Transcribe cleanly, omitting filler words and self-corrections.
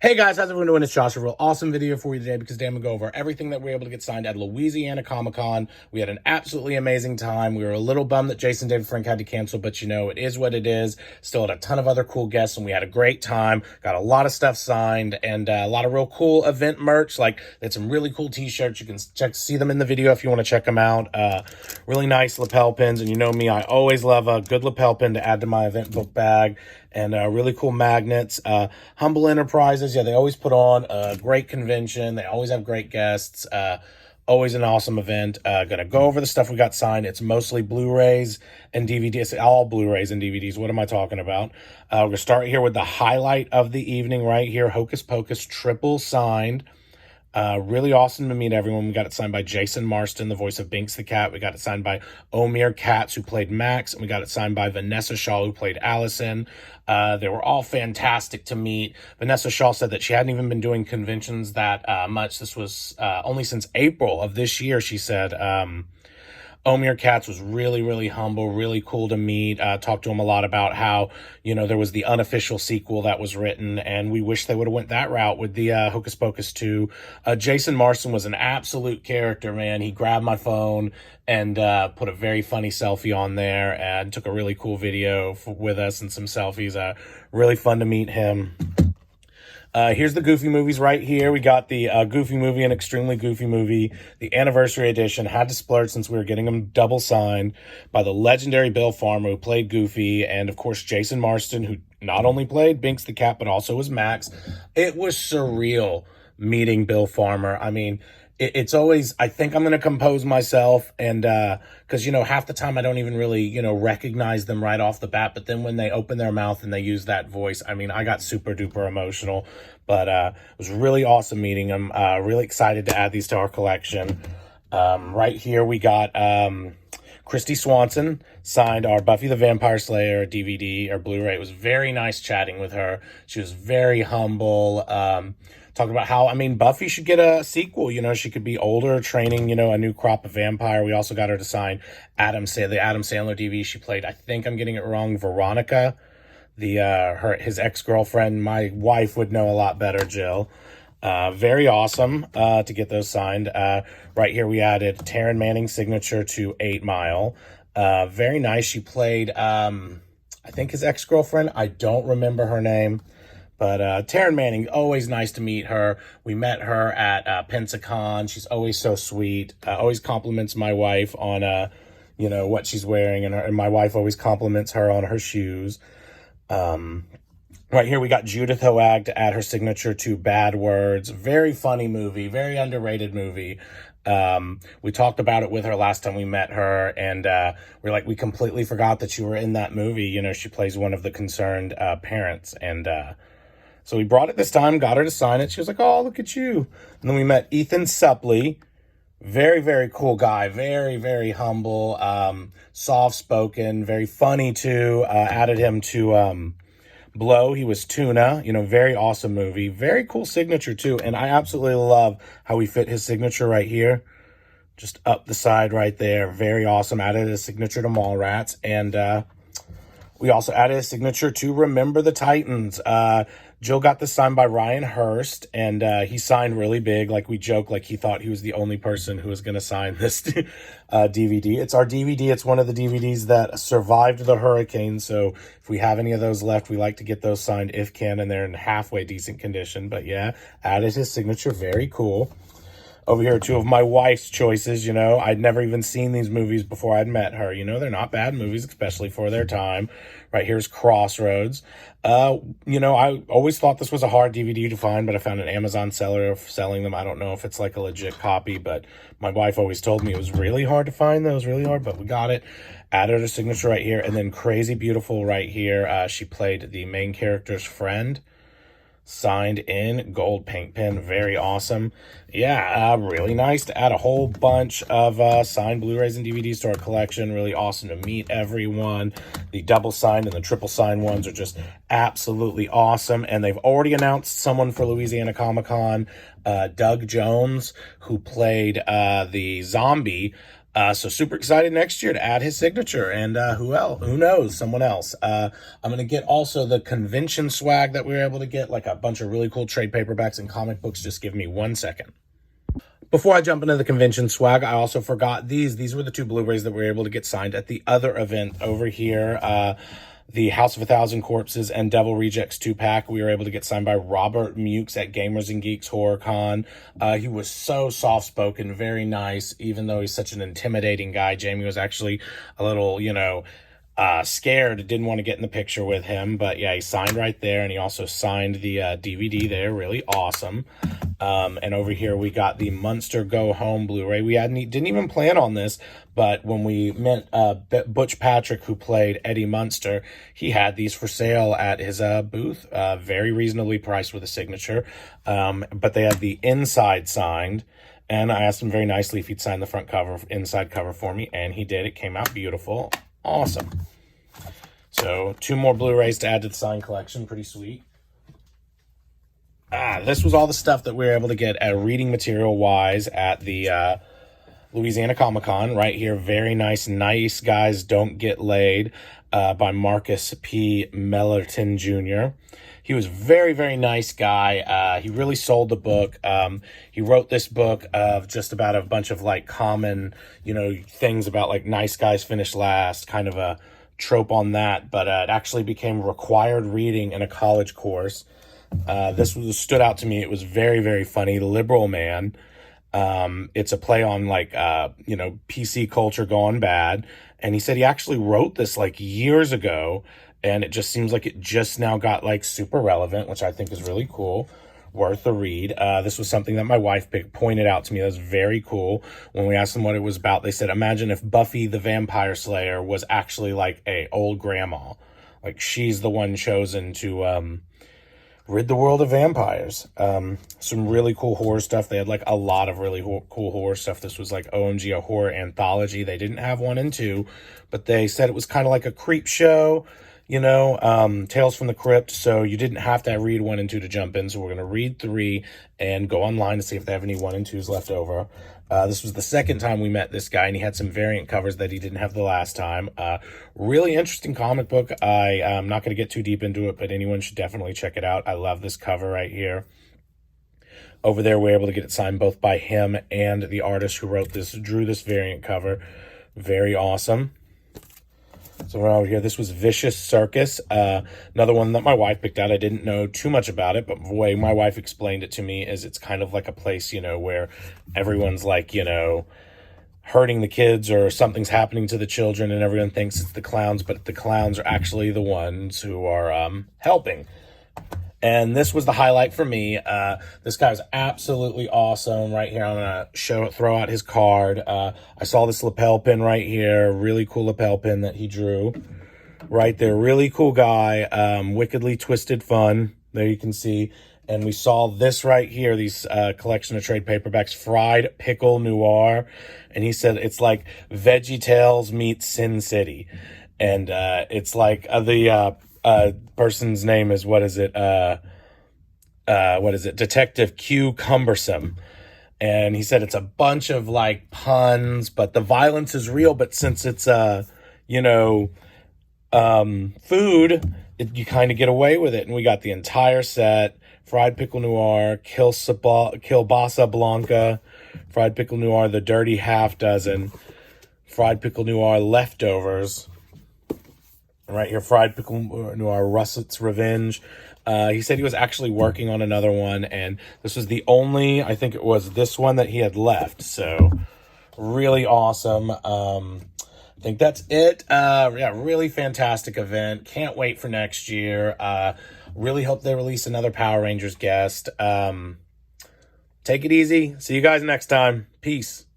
Hey guys, how's everyone doing? It's Josh. A real awesome video for you today because today I'm going to go over everything that we were able to get signed at Louisiana Comic Con. We had an absolutely amazing time. We were a little bummed that Jason David Frank had to cancel, but you know, it is what it is. Still had a ton of other cool guests and we had a great time. Got a lot of stuff signed and a lot of real cool event merch. Like, they had some really cool t-shirts. You can see them in the video if you want to check them out. Really nice lapel pins. And you know me, I always love a good lapel pin to add to my event book bag. And really cool magnets. Humble Enterprises, yeah, they always put on a great convention. They always have great guests. Always an awesome event. Gonna go over the stuff we got signed. It's mostly Blu-rays and DVDs. All Blu-rays and DVDs. What am I talking about? We're gonna start here with the highlight of the evening right here. Hocus Pocus triple signed. Really awesome to meet everyone. We got it signed by Jason Marsden, the voice of Binks the Cat. We got it signed by Omir Katz, who played Max. And we got it signed by Vinessa Shaw, who played Allison. They were all fantastic to meet. Vinessa Shaw said that she hadn't even been doing conventions that much. This was only since April of this year, she said. Omir Katz was really, really humble, really cool to meet. Talked to him a lot about how, you know, there was the unofficial sequel that was written, and we wish they would have went that route with the Hocus Pocus 2. Jason Marsden was an absolute character, man. He grabbed my phone and put a very funny selfie on there and took a really cool video with us and some selfies. Really fun to meet him. Here's the Goofy movies right here. We got the Goofy movie and Extremely Goofy movie, the anniversary edition. Had to splurge since we were getting them double signed by the legendary Bill Farmer, who played Goofy, and of course Jason Marsden, who not only played Binks the Cat but also was Max. It was surreal meeting Bill Farmer. I mean, it's always, I think I'm going to compose myself, and because, you know, half the time I don't even really, you know, recognize them right off the bat, but then when they open their mouth and they use that voice, I mean, I got super duper emotional, but it was really awesome meeting them. Really excited to add these to our collection. Right here we got Kristy Swanson signed our Buffy the Vampire Slayer DVD or Blu-ray. It was very nice chatting with her. She was very humble. Talking about how, I mean, Buffy should get a sequel. You know, she could be older, training, you know, a new crop of vampire. We also got her to sign the Adam Sandler DVD. She played, I think I'm getting it wrong, Veronica, his ex-girlfriend. My wife would know a lot better, Jill. Very awesome to get those signed. Right here we added Taryn Manning's signature to 8 Mile. Very nice. She played, I think his ex-girlfriend. I don't remember her name. But Taryn Manning, always nice to meet her. We met her at Pensacon. She's always so sweet. Always compliments my wife on, you know, what she's wearing. And my wife always compliments her on her shoes. Right here we got Judith Hoag to add her signature to Bad Words. Very funny movie. Very underrated movie. We talked about it with her last time we met her. And we're like, we completely forgot that you were in that movie. You know, she plays one of the concerned parents. And so we brought it this time, got her to sign it. She was like, oh, look at you. And then we met Ethan Suplee. Very, very cool guy. Very, very humble, soft-spoken, very funny too. Added him to Blow. He was Tuna. You know, very awesome movie. Very cool signature too. And I absolutely love how he fit his signature right here. Just up the side right there. Very awesome. Added a signature to Mallrats. And we also added a signature to Remember the Titans. Jill got this signed by Ryan Hurst, and he signed really big. Like, we joke, like he thought he was the only person who was going to sign this DVD. It's our DVD. It's one of the DVDs that survived the hurricane, so if we have any of those left, we like to get those signed if can, and they're in halfway decent condition. But yeah, added his signature. Very cool. Over here are two of my wife's choices, you know. I'd never even seen these movies before I'd met her. You know, they're not bad movies, especially for their time. Right here's Crossroads. You know, I always thought this was a hard DVD to find, but I found an Amazon seller selling them. I don't know if it's like a legit copy, but my wife always told me it was really hard to find those, really hard, but we got it. Added her signature right here, and then Crazy Beautiful right here. She played the main character's friend. Signed in gold paint pen. Very awesome. Yeah, really nice to add a whole bunch of signed Blu-rays and DVDs to our collection. Really awesome to meet everyone. The double signed and the triple signed ones are just absolutely awesome. And they've already announced someone for Louisiana Comic Con, Doug Jones, who played the zombie So super excited next year to add his signature, and who knows, someone else. I'm going to get also the convention swag that we were able to get, like a bunch of really cool trade paperbacks and comic books. Just give me 1 second. Before I jump into the convention swag, I also forgot these. These were the 2 Blu-rays that we were able to get signed at the other event over here. The House of a Thousand Corpses and Devil Rejects 2-pack. We were able to get signed by Robert Mukes at Gamers and Geeks Horror Con. He was so soft-spoken, very nice, even though he's such an intimidating guy. Jamie was actually a little, scared, didn't want to get in the picture with him. But yeah, he signed right there, and he also signed the DVD there. Really awesome. And over here we got the Munster Go Home Blu-ray. We didn't even plan on this, but when we met Butch Patrick, who played Eddie Munster, he had these for sale at his booth, very reasonably priced with a signature. But they had the inside signed, and I asked him very nicely if he'd sign the front cover, inside cover for me, and he did. It came out beautiful. Awesome. So 2 more Blu-rays to add to the signed collection. Pretty sweet. This was all the stuff that we were able to get reading material-wise at the Louisiana Comic Con. Right here, very nice Guys Don't Get Laid by Marcus P. Mellerton Jr. He was a very, very nice guy. He really sold the book. He wrote this book of just about a bunch of like common, things about like nice guys finish last, kind of a trope on that, but it actually became required reading in a college course. This stood out to me. It was very, very funny. Liberal Man. It's a play on like, PC culture gone bad. And he said he actually wrote this like years ago, and it just seems like it just now got like super relevant, which I think is really cool. Worth a read. This was something that my wife pointed out to me. That was very cool. When we asked them what it was about, they said, imagine if Buffy the Vampire Slayer was actually like a old grandma. Like she's the one chosen to, rid the world of vampires. Some really cool horror stuff. They had like a lot of really cool horror stuff. This was like OMG, a horror anthology. They didn't have 1 and 2, but they said it was kind of like a creep show, Tales from the Crypt. So you didn't have to read 1 and 2 to jump in. So we're going to read 3 and go online to see if they have any 1 and 2s left over. This was the second time we met this guy, and he had some variant covers that he didn't have the last time. Really interesting comic book. I'm not going to get too deep into it, but anyone should definitely check it out. I love this cover right here. Over there, we're able to get it signed both by him and the artist who drew this variant cover. Very awesome. So we're over here. This was Vicious Circus, another one that my wife picked out. I didn't know too much about it, but the way my wife explained it to me is it's kind of like a place, where everyone's like, hurting the kids or something's happening to the children, and everyone thinks it's the clowns, but the clowns are actually the ones who are helping. And this was the highlight for me. This guy was absolutely awesome. Right here, I'm gonna throw out his card. I saw this lapel pin right here. Really cool lapel pin that he drew. Right there, really cool guy. Wickedly Twisted Fun. There you can see. And we saw this right here, these collection of trade paperbacks, Fried Pickle Noir. And he said it's like Veggie Tales meets Sin City. And it's like the person's name is, Detective Q Cumbersome. And he said it's a bunch of like puns, but the violence is real. But since it's food, you kind of get away with it. And we got the entire set: Fried Pickle Noir, Kielbasa Blanca, Fried Pickle Noir, The Dirty Half Dozen, Fried Pickle Noir Leftovers. Right here, Fried Pickle Noir, Russet's Revenge. He said he was actually working on another one, and this was the only, I think it was this one that he had left. So, really awesome. I think that's it. Yeah, really fantastic event. Can't wait for next year. Really hope they release another Power Rangers guest. Take it easy. See you guys next time. Peace.